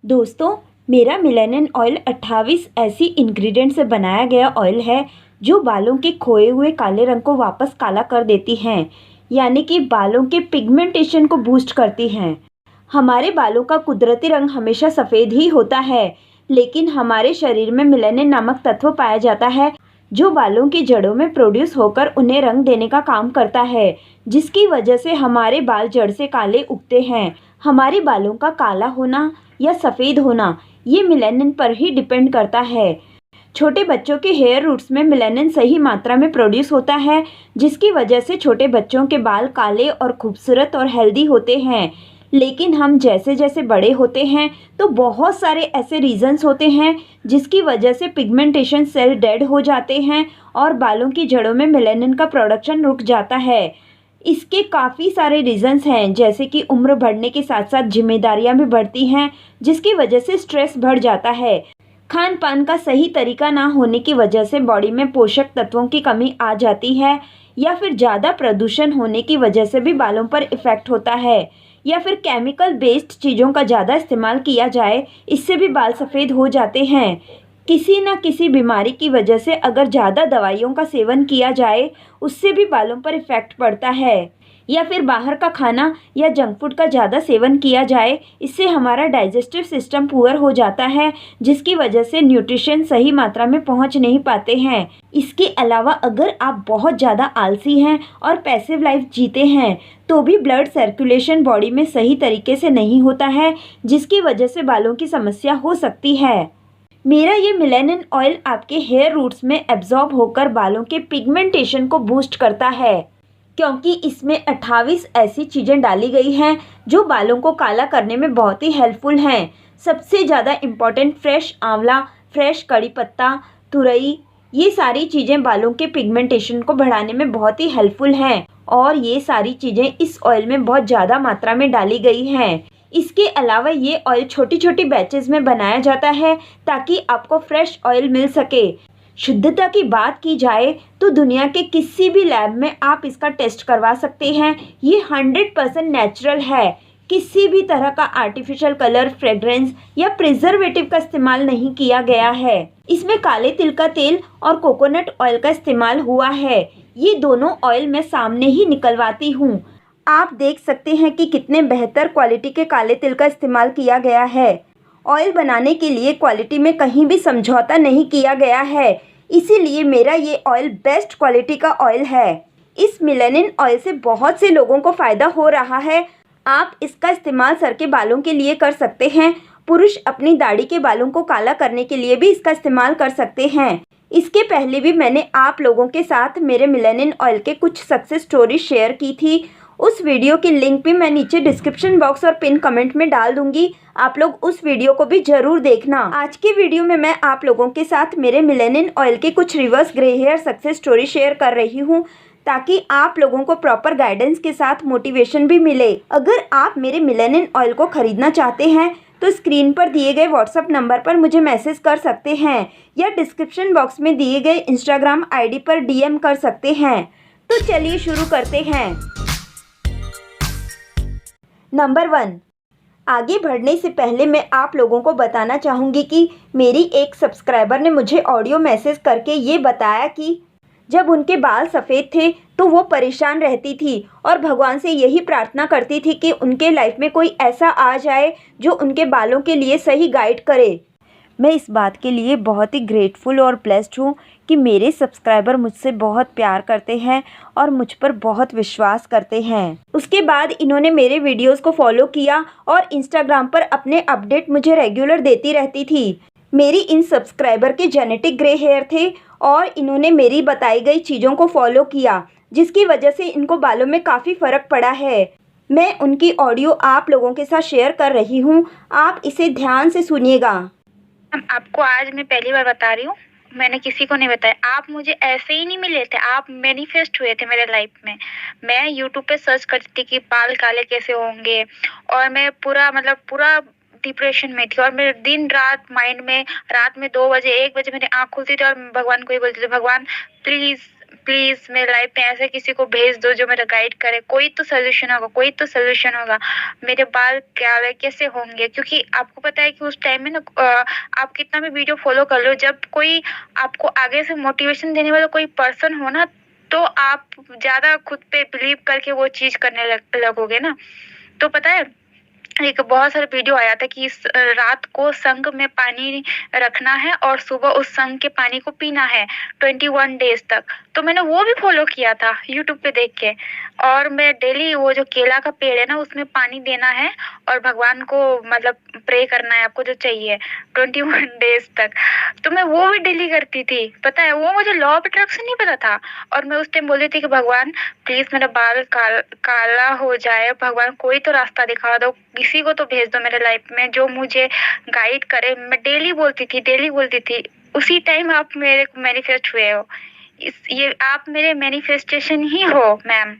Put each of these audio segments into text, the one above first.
दोस्तों, मेरा melanin oil 28 ऐसी इंग्रेडिएंट से बनाया गया ऑयल है जो बालों के खोए हुए काले रंग को वापस काला कर देती हैं, यानी कि बालों के पिगमेंटेशन को बूस्ट करती हैं। हमारे बालों का कुदरती रंग हमेशा सफ़ेद ही होता है, लेकिन हमारे शरीर में मेलानिन नामक तत्व पाया जाता है जो बालों की जड़ों में प्रोड्यूस होकर उन्हें रंग देने का काम करता है, जिसकी वजह से हमारे बाल जड़ से काले उगते हैं। हमारे बालों का काला होना या सफ़ेद होना ये मेलानिन पर ही डिपेंड करता है। छोटे बच्चों के हेयर रूट्स में मेलानिन सही मात्रा में प्रोड्यूस होता है, जिसकी वजह से छोटे बच्चों के बाल काले और खूबसूरत और हेल्दी होते हैं। लेकिन हम जैसे जैसे बड़े होते हैं तो बहुत सारे ऐसे रीजंस होते हैं जिसकी वजह से पिगमेंटेशन सेल डेड हो जाते हैं और बालों की जड़ों में मेलानिन का प्रोडक्शन रुक जाता है। इसके काफ़ी सारे रीजंस हैं, जैसे कि उम्र बढ़ने के साथ साथ जिम्मेदारियां भी बढ़ती हैं, जिसकी वजह से स्ट्रेस बढ़ जाता है। खान पान का सही तरीका ना होने की वजह से बॉडी में पोषक तत्वों की कमी आ जाती है, या फिर ज़्यादा प्रदूषण होने की वजह से भी बालों पर इफ़ेक्ट होता है, या फिर केमिकल बेस्ड चीज़ों का ज़्यादा इस्तेमाल किया जाए, इससे भी बाल सफ़ेद हो जाते हैं। किसी न किसी बीमारी की वजह से अगर ज़्यादा दवाइयों का सेवन किया जाए, उससे भी बालों पर इफ़ेक्ट पड़ता है, या फिर बाहर का खाना या जंक फूड का ज़्यादा सेवन किया जाए, इससे हमारा डाइजेस्टिव सिस्टम पुअर हो जाता है, जिसकी वजह से न्यूट्रिशन सही मात्रा में पहुंच नहीं पाते हैं। इसके अलावा अगर आप बहुत ज़्यादा आलसी हैं और पैसिव लाइफ जीते हैं तो भी ब्लड सर्कुलेशन बॉडी में सही तरीके से नहीं होता है, जिसकी वजह से बालों की समस्या हो सकती है। मेरा ये मेलानिन ऑयल आपके हेयर रूट्स में एब्जॉर्ब होकर बालों के पिगमेंटेशन को बूस्ट करता है, क्योंकि इसमें 28 ऐसी चीज़ें डाली गई हैं जो बालों को काला करने में बहुत ही हेल्पफुल हैं। सबसे ज़्यादा इम्पॉर्टेंट फ्रेश आंवला, फ्रेश कड़ी पत्ता, तुरई, ये सारी चीज़ें बालों के पिगमेंटेशन को बढ़ाने में बहुत ही हेल्पफुल हैं, और ये सारी चीज़ें इस ऑयल में बहुत ज़्यादा मात्रा में डाली गई हैं। इसके अलावा ये ऑयल छोटी छोटी बैचेस में बनाया जाता है ताकि आपको फ्रेश ऑयल मिल सके। शुद्धता की बात की जाए तो दुनिया के किसी भी लैब में आप इसका टेस्ट करवा सकते हैं। ये 100% नेचुरल है। किसी भी तरह का आर्टिफिशियल कलर, फ्रेग्रेंस या प्रिजर्वेटिव का इस्तेमाल नहीं किया गया है। इसमें काले तिल का तेल और कोकोनट ऑयल का इस्तेमाल हुआ है। ये दोनों ऑयल मैं सामने ही निकलवाती हूँ। आप देख सकते हैं कि कितने बेहतर क्वालिटी के काले तिल का इस्तेमाल किया गया है। ऑयल बनाने के लिए क्वालिटी में कहीं भी समझौता नहीं किया गया है, इसीलिए मेरा ये ऑयल बेस्ट क्वालिटी का ऑयल है। इस मेलानिन ऑयल से बहुत से लोगों को फ़ायदा हो रहा है। आप इसका इस्तेमाल सर के बालों के लिए कर सकते हैं। पुरुष अपनी दाढ़ी के बालों को काला करने के लिए भी इसका इस्तेमाल कर सकते हैं। इसके पहले भी मैंने आप लोगों के साथ मेरे मेलानिन ऑयल के कुछ सक्सेस स्टोरी शेयर की थी। उस वीडियो की लिंक भी मैं नीचे डिस्क्रिप्शन बॉक्स और पिन कमेंट में डाल दूंगी। आप लोग उस वीडियो को भी ज़रूर देखना। आज के वीडियो में मैं आप लोगों के साथ मेरे मेलानिन ऑयल के कुछ reverse grey hair success story share कर रही हूँ, ताकि आप लोगों को प्रॉपर गाइडेंस के साथ मोटिवेशन भी मिले। अगर आप मेरे मेलानिन ऑयल को ख़रीदना चाहते हैं तो स्क्रीन पर दिए गए व्हाट्सएप नंबर पर मुझे मैसेज कर सकते हैं, या डिस्क्रिप्शन बॉक्स में दिए गए इंस्टाग्राम आईडी पर डीएम कर सकते हैं। तो चलिए शुरू करते हैं। नंबर 1, आगे बढ़ने से पहले मैं आप लोगों को बताना चाहूँगी कि मेरी एक सब्सक्राइबर ने मुझे ऑडियो मैसेज करके ये बताया कि जब उनके बाल सफ़ेद थे तो वो परेशान रहती थी और भगवान से यही प्रार्थना करती थी कि उनके लाइफ में कोई ऐसा आ जाए जो उनके बालों के लिए सही गाइड करे। मैं इस बात के लिए बहुत ही ग्रेटफुल और ब्लेस्ड हूँ कि मेरे सब्सक्राइबर मुझसे बहुत प्यार करते हैं और मुझ पर बहुत विश्वास करते हैं। उसके बाद इन्होंने मेरे वीडियोस को फॉलो किया और इंस्टाग्राम पर अपने अपडेट मुझे रेगुलर देती रहती थी। मेरी इन सब्सक्राइबर के जेनेटिक ग्रे हेयर थे और इन्होंने मेरी बताई गई चीज़ों को फॉलो किया, जिसकी वजह से इनको बालों में काफ़ी फ़र्क पड़ा है। मैं उनकी ऑडियो आप लोगों के साथ शेयर कर रही हूँ, आप इसे ध्यान से सुनिएगा। आपको आज मैं पहली बार बता रही हूँ, मैंने किसी को नहीं बताया। आप मुझे ऐसे ही नहीं मिले थे, आप मैनिफेस्ट हुए थे मेरे लाइफ में। मैं यूट्यूब पे सर्च करती थी कि बाल काले कैसे होंगे, और मैं पूरा डिप्रेशन में थी, और मेरे दिन रात माइंड में, रात में 2 बजे 1 बजे मेरी आँख खुलती थी और भगवान को ही बोलती थी, भगवान प्लीज़ प्लीज़ मेरे लाइफ में ऐसे किसी को भेज दो जो मेरा गाइड करे, कोई तो सॉल्यूशन होगा, कोई तो सॉल्यूशन होगा। मेरे बाल काले कैसे होंगे? क्योंकि आपको पता है कि उस टाइम में ना आप कितना भी वीडियो फॉलो कर लो, जब कोई आपको आगे से मोटिवेशन देने वाला कोई पर्सन हो ना, तो आप ज़्यादा खुद पे बिलीव करके वो चीज़ करने लगोगे ना। तो पता है, एक बहुत सारा वीडियो आया था कि रात को संग में पानी रखना है और सुबह उस संग के पानी को पीना है 21 डेज तक। तो मैंने वो भी फॉलो किया था यूट्यूब पे देख के, और मैं डेली वो जो केला का पेड़ है ना उसमें पानी देना है और भगवान को मतलब प्रे करना है आपको जो चाहिए 21 डेज तक। तो मैं वो भी डेली करती थी। पता है, वो मुझे लॉ ऑफ अट्रैक्शन नहीं पता था, और मैं उस टाइम बोली थी कि भगवान प्लीज मेरा बाल काला हो जाए, भगवान कोई तो रास्ता दिखा दो, किसी को तो भेज दो मेरे लाइफ में जो मुझे गाइड करे। मैं डेली बोलती थी। उसी टाइम आप मेरे को मैनिफेस्ट हुए हो। ये आप मेरे मैनिफेस्टेशन ही हो मैम।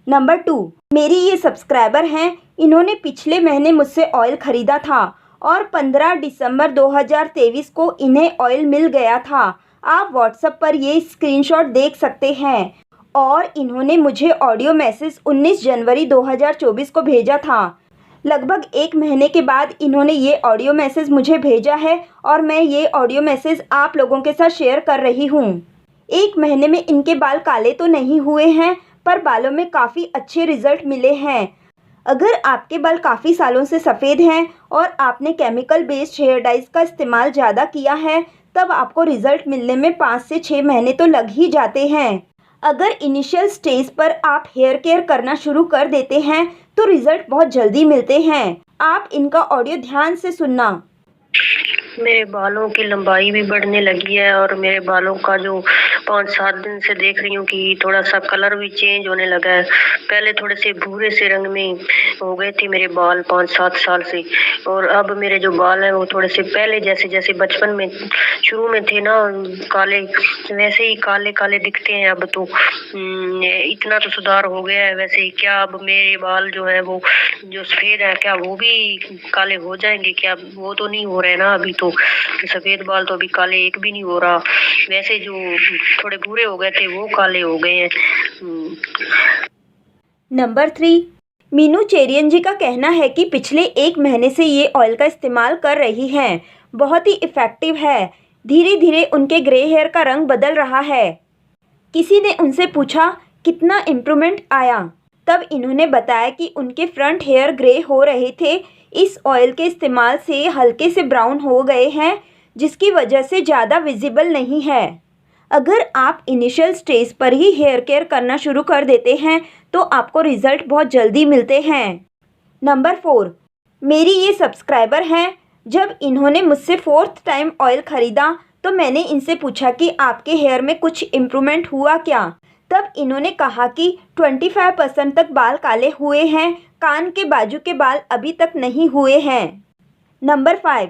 नंबर 2, मेरी ये सब्सक्राइबर हैं, इन्होंने पिछले महीने मुझसे ऑयल ख़रीदा था और 15 दिसंबर 2023 को इन्हें ऑयल मिल गया था। आप व्हाट्सएप पर ये स्क्रीनशॉट देख सकते हैं। और इन्होंने मुझे ऑडियो मैसेज 19 जनवरी 2024 को भेजा था। लगभग 1 महीने के बाद इन्होंने ये ऑडियो मैसेज मुझे भेजा है और मैं ये ऑडियो मैसेज आप लोगों के साथ शेयर कर रही हूँ। 1 महीने में इनके बाल काले तो नहीं हुए हैं, पर बालों में काफ़ी अच्छे रिजल्ट मिले हैं। अगर आपके बाल काफ़ी सालों से सफ़ेद हैं और आपने केमिकल बेस्ड हेयर डाइज का इस्तेमाल ज़्यादा किया है, तब आपको रिजल्ट मिलने में 5 से 6 महीने तो लग ही जाते हैं। अगर इनिशियल स्टेज पर आप हेयर केयर करना शुरू कर देते हैं तो रिजल्ट बहुत जल्दी मिलते हैं। आप इनका ऑडियो ध्यान से सुनना। मेरे बालों की लंबाई भी बढ़ने लगी है और मेरे बालों का जो 5-7 दिन से देख रही हूँ कि थोड़ा सा कलर भी चेंज होने लगा है। पहले थोड़े से भूरे से रंग में हो गए थे मेरे बाल 5-7 साल से, और अब मेरे जो बाल हैं वो थोड़े से पहले जैसे बचपन में शुरू में थे ना काले, वैसे ही काले काले दिखते हैं अब तो। इतना तो सुधार हो गया है। वैसे क्या अब मेरे बाल जो है वो जो सफ़ेद है क्या वो भी काले हो जाएंगे क्या? वो तो नहीं हो रहे ना अभी तो, सफ़ेद बाल तो अभी काले एक भी नहीं हो रहा। वैसे जो थोड़े भूरे हो गए थे वो काले हो गए हैं। नंबर 3, मीनू चेरियन जी का कहना है कि पिछले 1 महीने से ये ऑयल का इस्तेमाल कर रही हैं। बहुत ही इफ़ेक्टिव है। धीरे धीरे उनके ग्रे हेयर का रंग बदल रहा है। किसी ने उनसे पूछा कितना इम्प्रूवमेंट आया, तब इन्होंने बताया कि उनके फ्रंट हेयर ग्रे हो रहे थे। इस ऑयल के इस्तेमाल से हल्के से ब्राउन हो गए हैं, जिसकी वजह से ज़्यादा विजिबल नहीं है। अगर आप इनिशियल स्टेज पर ही हेयर केयर करना शुरू कर देते हैं तो आपको रिज़ल्ट बहुत जल्दी मिलते हैं। नंबर 4, मेरी ये सब्सक्राइबर हैं। जब इन्होंने मुझसे 4th टाइम ऑयल ख़रीदा तो मैंने इनसे पूछा कि आपके हेयर में कुछ इम्प्रूवमेंट हुआ क्या। तब इन्होंने कहा कि 25% तक बाल काले हुए हैं, कान के बाजू के बाल अभी तक नहीं हुए हैं। नंबर 5,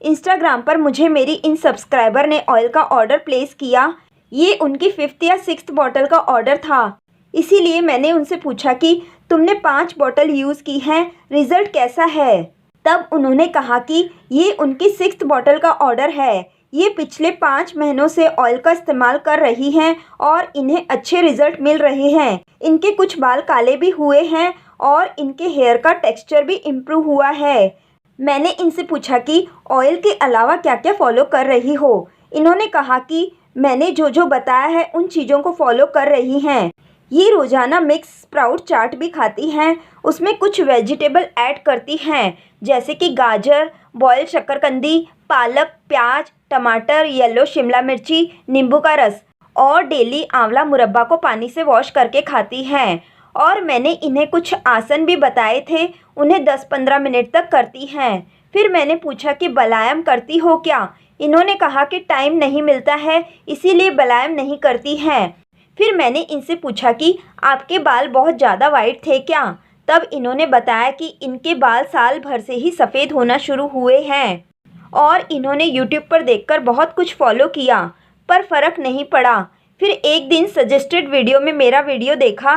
इंस्टाग्राम पर मुझे मेरी इन सब्सक्राइबर ने ऑयल का ऑर्डर प्लेस किया। ये उनकी 5th या 6th बॉटल का ऑर्डर था, इसीलिए मैंने उनसे पूछा कि तुमने 5 बॉटल यूज़ की हैं, रिज़ल्ट कैसा है। तब उन्होंने कहा कि ये उनकी 6th बॉटल का ऑर्डर है। ये पिछले 5 महीनों से ऑयल का इस्तेमाल कर रही हैं और इन्हें अच्छे रिज़ल्ट मिल रहे हैं। इनके कुछ बाल काले भी हुए हैं और इनके हेयर का टेक्सचर भी इम्प्रूव हुआ है। मैंने इनसे पूछा कि ऑयल के अलावा क्या क्या फ़ॉलो कर रही हो। इन्होंने कहा कि मैंने जो जो बताया है उन चीज़ों को फॉलो कर रही हैं। ये रोज़ाना मिक्स स्प्राउट चाट भी खाती हैं, उसमें कुछ वेजिटेबल ऐड करती हैं जैसे कि गाजर, बॉयल शकरकंदी, पालक, प्याज, टमाटर, येलो शिमला मिर्ची, नींबू का रस, और डेली आंवला मुरब्बा को पानी से वॉश करके खाती हैं। और मैंने इन्हें कुछ आसन भी बताए थे, उन्हें 10-15 मिनट तक करती हैं। फिर मैंने पूछा कि व्यायाम करती हो क्या। इन्होंने कहा कि टाइम नहीं मिलता है, इसीलिए व्यायाम नहीं करती हैं। फिर मैंने इनसे पूछा कि आपके बाल बहुत ज़्यादा वाइट थे क्या। तब इन्होंने बताया कि इनके बाल साल भर से ही सफ़ेद होना शुरू हुए हैं और इन्होंने यूट्यूब पर देखकर बहुत कुछ फॉलो किया, पर फ़र्क नहीं पड़ा। फिर एक दिन सजेस्टेड वीडियो में मेरा वीडियो देखा,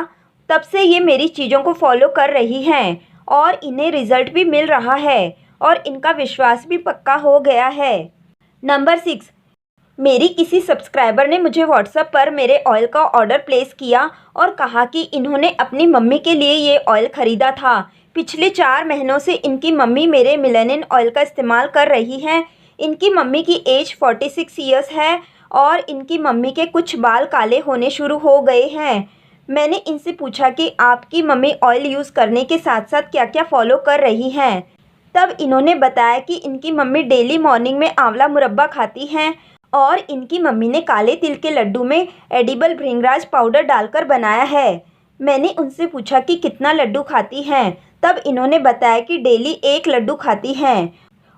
तब से ये मेरी चीज़ों को फॉलो कर रही हैं और इन्हें रिज़ल्ट भी मिल रहा है और इनका विश्वास भी पक्का हो गया है। नंबर 6, मेरी किसी सब्सक्राइबर ने मुझे व्हाट्सएप पर मेरे ऑयल का ऑर्डर प्लेस किया और कहा कि इन्होंने अपनी मम्मी के लिए ये ऑयल ख़रीदा था। पिछले 4 महीनों से इनकी मम्मी मेरे मिलेनिन ऑयल का इस्तेमाल कर रही हैं। इनकी मम्मी की एज 46 ईयर्स है और इनकी मम्मी के कुछ बाल काले होने शुरू हो गए हैं। मैंने इनसे पूछा कि आपकी मम्मी ऑयल यूज़ करने के साथ साथ क्या क्या फॉलो कर रही हैं। तब इन्होंने बताया कि इनकी मम्मी डेली मॉर्निंग में आंवला मुरब्बा खाती हैं और इनकी मम्मी ने काले तिल के लड्डू में एडिबल भृंगराज पाउडर डालकर बनाया है। मैंने उनसे पूछा कि कितना लड्डू खाती हैं। तब इन्होंने बताया कि डेली 1 लड्डू खाती हैं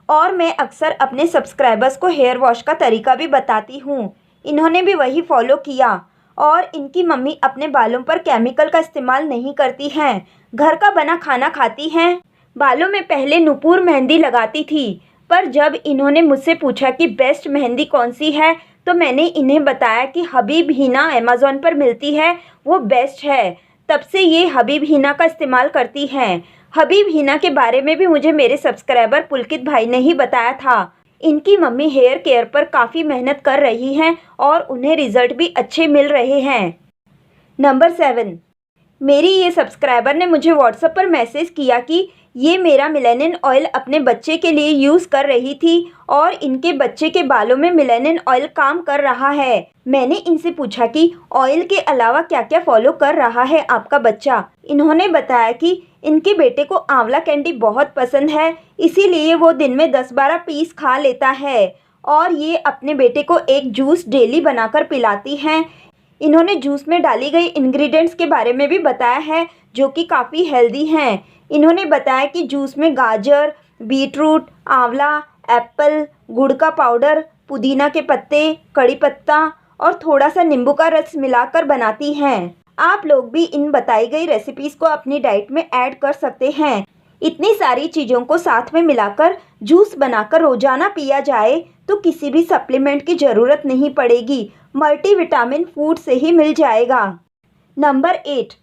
और मैं अक्सर अपने सब्सक्राइबर्स को हेयर वॉश का तरीका भी बताती हूँ। इन्होंने भी वही फॉलो किया और इनकी मम्मी अपने बालों पर केमिकल का इस्तेमाल नहीं करती हैं, घर का बना खाना खाती हैं। बालों में पहले नुपुर मेहंदी लगाती थी, पर जब इन्होंने मुझसे पूछा कि बेस्ट मेहंदी कौन सी है तो मैंने इन्हें बताया कि हबीब हिना अमेज़ॉन पर मिलती है, वो बेस्ट है। तब से ये हबीब हिना का इस्तेमाल करती हैं। हबीब हिना के बारे में भी मुझे मेरे सब्सक्राइबर पुलकित भाई ने ही बताया था। इनकी मम्मी हेयर केयर पर काफ़ी मेहनत कर रही हैं और उन्हें रिज़ल्ट भी अच्छे मिल रहे हैं। नंबर 7, मेरी ये सब्सक्राइबर ने मुझे व्हाट्सएप पर मैसेज किया कि ये मेरा मिलेनिन ऑयल अपने बच्चे के लिए यूज़ कर रही थी और इनके बच्चे के बालों में मिलेनिन ऑयल काम कर रहा है। मैंने इनसे पूछा कि ऑयल के अलावा क्या क्या फॉलो कर रहा है आपका बच्चा। इन्होंने बताया कि इनके बेटे को आंवला कैंडी बहुत पसंद है, इसीलिए वो दिन में 10-12 पीस खा लेता है और ये अपने बेटे को एक जूस डेली बनाकर पिलाती हैं। इन्होंने जूस में डाली गई इंग्रेडिएंट्स के बारे में भी बताया है जो कि काफ़ी हेल्दी हैं। इन्होंने बताया कि जूस में गाजर, बीटरूट, आंवला, एप्पल, गुड़ का पाउडर, पुदीना के पत्ते, कड़ी पत्ता और थोड़ा सा नींबू का रस मिलाकर बनाती हैं। आप लोग भी इन बताई गई रेसिपीज़ को अपनी डाइट में ऐड कर सकते हैं। इतनी सारी चीज़ों को साथ में मिलाकर जूस बनाकर रोज़ाना पिया जाए तो किसी भी सप्लीमेंट की ज़रूरत नहीं पड़ेगी, मल्टीविटामिन फूड से ही मिल जाएगा। नंबर 8,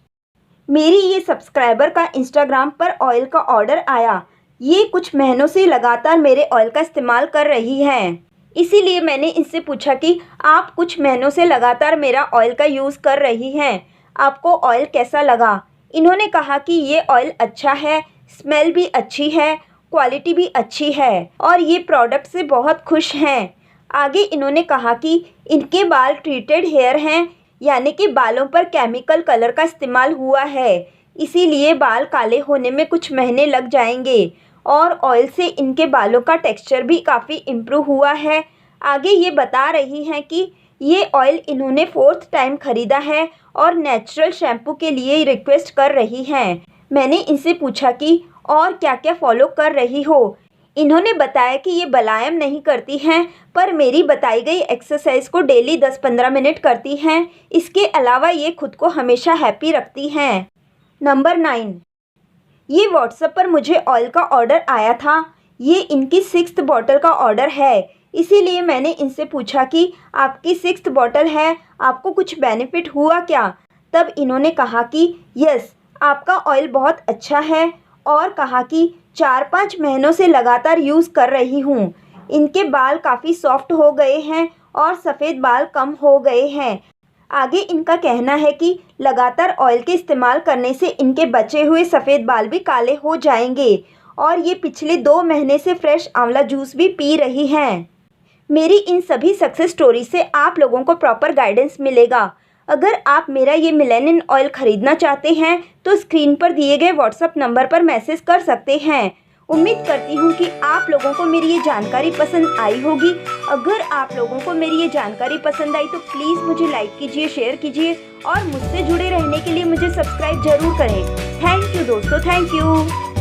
मेरी ये सब्सक्राइबर का इंस्टाग्राम पर ऑयल का ऑर्डर आया। ये कुछ महीनों से लगातार मेरे ऑयल का इस्तेमाल कर रही हैं, इसीलिए मैंने इनसे पूछा कि आप कुछ महीनों से लगातार मेरा ऑयल का यूज़ कर रही हैं, आपको ऑयल कैसा लगा। इन्होंने कहा कि ये ऑयल अच्छा है, स्मेल भी अच्छी है, क्वालिटी भी अच्छी है और ये प्रोडक्ट से बहुत खुश हैं। आगे इन्होंने कहा कि इनके बाल ट्रीटेड हेयर हैं, यानी कि बालों पर केमिकल कलर का इस्तेमाल हुआ है, इसीलिए बाल काले होने में कुछ महीने लग जाएंगे और ऑयल से इनके बालों का टेक्सचर भी काफ़ी इम्प्रूव हुआ है। आगे ये बता रही हैं कि ये ऑयल इन्होंने 4th टाइम ख़रीदा है और नेचुरल शैम्पू के लिए रिक्वेस्ट कर रही हैं। मैंने इनसे पूछा कि और क्या क्या फॉलो कर रही हो। इन्होंने बताया कि ये व्यायाम नहीं करती हैं, पर मेरी बताई गई एक्सरसाइज को डेली 10-15 मिनट करती हैं। इसके अलावा ये खुद को हमेशा हैप्पी रखती हैं। नंबर 9, ये व्हाट्सएप पर मुझे ऑयल का ऑर्डर आया था। ये इनकी 6th बॉटल का ऑर्डर है, इसीलिए मैंने इनसे पूछा कि आपकी 6th बॉटल है, आपको कुछ बेनिफिट हुआ क्या। तब इन्होंने कहा कि यस, आपका ऑयल बहुत अच्छा है और कहा कि 4-5 महीनों से लगातार यूज़ कर रही हूँ। इनके बाल काफ़ी सॉफ्ट हो गए हैं और सफ़ेद बाल कम हो गए हैं। आगे इनका कहना है कि लगातार ऑयल के इस्तेमाल करने से इनके बचे हुए सफ़ेद बाल भी काले हो जाएंगे और ये पिछले 2 महीने से फ्रेश आंवला जूस भी पी रही हैं। मेरी इन सभी सक्सेस स्टोरी से आप लोगों को प्रॉपर गाइडेंस मिलेगा। अगर आप मेरा ये मिलेनिन ऑयल ख़रीदना चाहते हैं तो स्क्रीन पर दिए गए व्हाट्सएप नंबर पर मैसेज कर सकते हैं। उम्मीद करती हूँ कि आप लोगों को मेरी ये जानकारी पसंद आई होगी। अगर आप लोगों को मेरी ये जानकारी पसंद आई तो प्लीज़ मुझे लाइक कीजिए, शेयर कीजिए और मुझसे जुड़े रहने के लिए मुझे सब्सक्राइब ज़रूर करें। थैंक यू दोस्तों, थैंक यू।